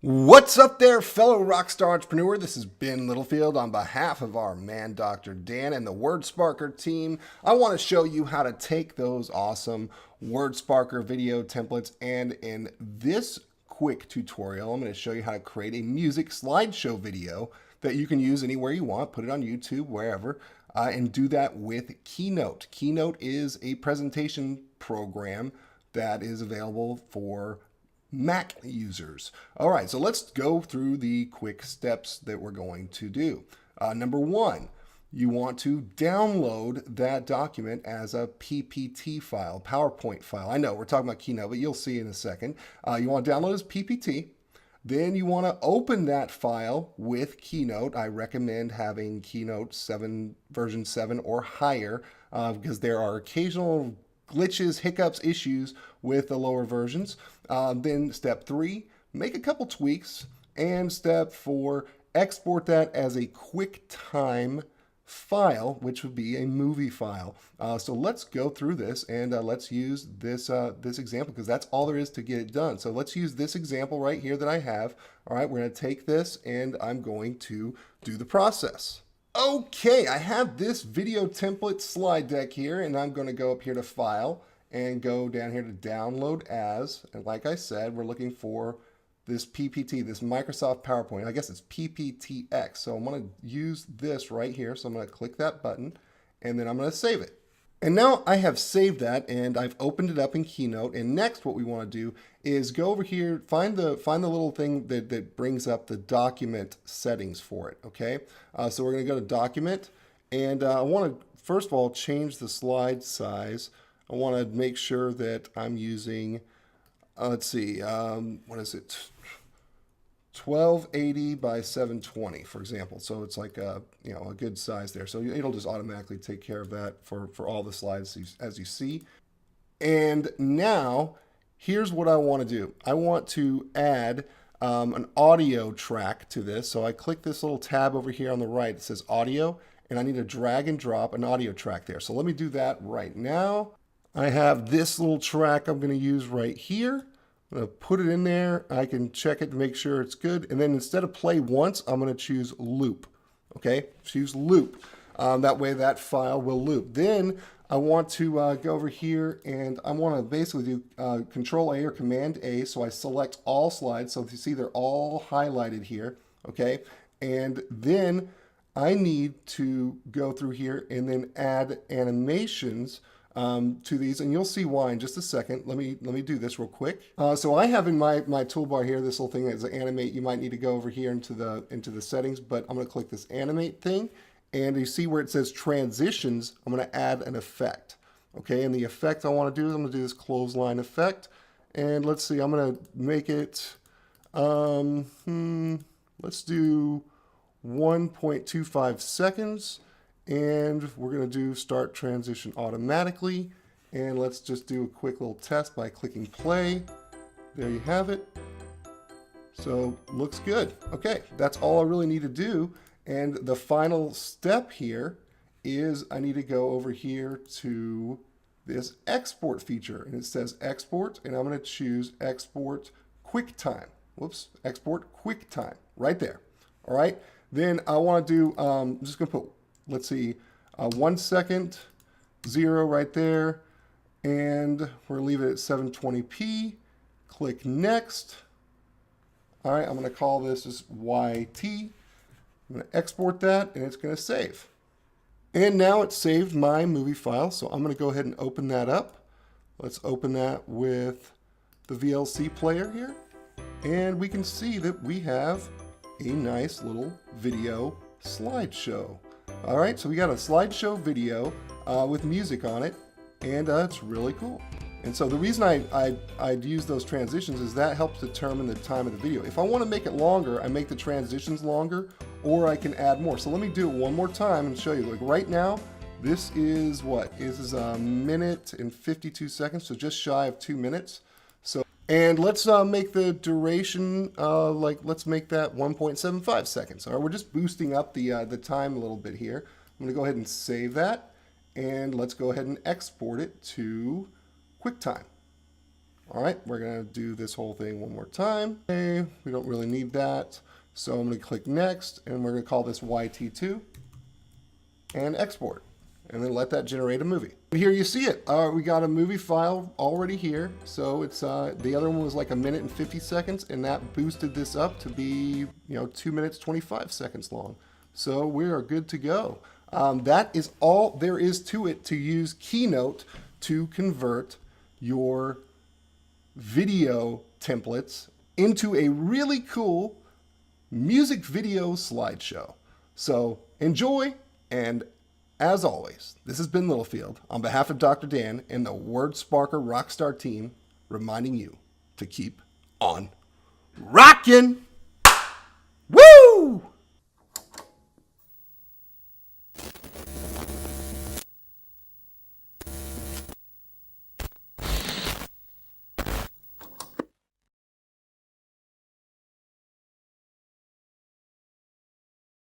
What's up there, fellow rockstar entrepreneur? This is Ben Littlefield on behalf of our man, Dr. Dan, and the WordSparker team. I want to show you how to take those awesome WordSparker video templates, and in this quick tutorial, I'm going to show you how to create a music slideshow video that you can use anywhere you want. Put it on YouTube, wherever, and do that with Keynote. Keynote is a presentation program that is available for Mac users. All right, so let's go through the quick steps that we're going to do. Number one, you want to download that document as a PPT file, PowerPoint file. I know we're talking about Keynote, but you'll see in a second. You want to download as PPT. Then you want to open that file with Keynote. I recommend having Keynote 7, version 7 or higher, because there are occasional glitches, hiccups, issues with the lower versions. Then step 3, make a couple tweaks. And step 4, export that as a QuickTime file, which would be a movie file. So let's go through this and let's use this example, because that's all there is to get it done. So let's use this example right here that I have. All right, we're going to take this and I'm going to do the process. Okay, I have this video template slide deck here, and I'm going to go up here to File and go down here to Download As. And like I said, we're looking for this PPT, this Microsoft PowerPoint. I guess it's PPTX. So I'm going to use this right here. So I'm going to click that button, and then I'm going to save it. And now I have saved that, and I've opened it up in Keynote. And next, what we want to do is go over here, find the little thing that brings up the document settings for it. Okay, so we're going to go to Document, and I want to first of all change the slide size. I want to make sure that I'm using, let's see, what is it? 1280 by 720, for example. So it's like a good size there. So it'll just automatically take care of that for all the slides as you see. And now here's what I want to do. I want to add an audio track to this. So I click this little tab over here on the right. It says audio, and I need to drag and drop an audio track there. So let me do that right now. I have this little track I'm going to use right here. I'm going to put it in there. I can check it to make sure it's good. And then instead of play once, I'm going to choose loop. Okay, choose loop. That way that file will loop. Then I want to go over here, and I want to basically do Control A or Command A. So I select all slides. So if you see, they're all highlighted here. Okay, and then I need to go through here and then add animations to these, and you'll see why in just a second. Let me do this real quick. So I have in my toolbar here this little thing that is animate. You might need to go over here into the settings, but I'm going to click this animate thing, and you see where it says transitions. I'm going to add an effect. Okay, and the effect I want to do is I'm going to do this clothesline effect, and let's see. I'm going to make it. Let's do 1.25 seconds. And we're going to do start transition automatically. And let's just do a quick little test by clicking play. There you have it. So looks good. Okay, that's all I really need to do. And the final step here is I need to go over here to this export feature. And it says export, and I'm going to choose export QuickTime. Whoops, export QuickTime right there. All right, then I want to do, I'm just going to put, let's see, 1 second, 0 right there, and we're going to leave it at 720p. Click next. All right, I'm going to call this as YT. I'm going to export that, and it's going to save. And now it's saved my movie file, so I'm going to go ahead and open that up. Let's open that with the VLC player here, and we can see that we have a nice little video slideshow. All right, so we got a slideshow video with music on it, and it's really cool. And so the reason I'd use those transitions is that helps determine the time of the video. If I want to make it longer, I make the transitions longer, or I can add more. So let me do it one more time and show you. Like right now, this is what? This is a minute and 52 seconds, so just shy of 2 minutes. And let's make the duration, let's make that 1.75 seconds. All right, we're just boosting up the time a little bit here. I'm going to go ahead and save that, and let's go ahead and export it to QuickTime. All right, we're gonna do this whole thing one more time. Okay, we don't really need that. So I'm gonna click next, and we're gonna call this YT2 and export. And then let that generate a movie. Here you see it. We got a movie file already here. So it's the other one was like 1 minute and 50 seconds, and that boosted this up to be 2 minutes 25 seconds long. So we are good to go. That is all there is to it to use Keynote to convert your video templates into a really cool music video slideshow. So enjoy, and as always, this has been Littlefield on behalf of Dr. Dan and the WordSparker Rockstar team, reminding you to keep on rocking.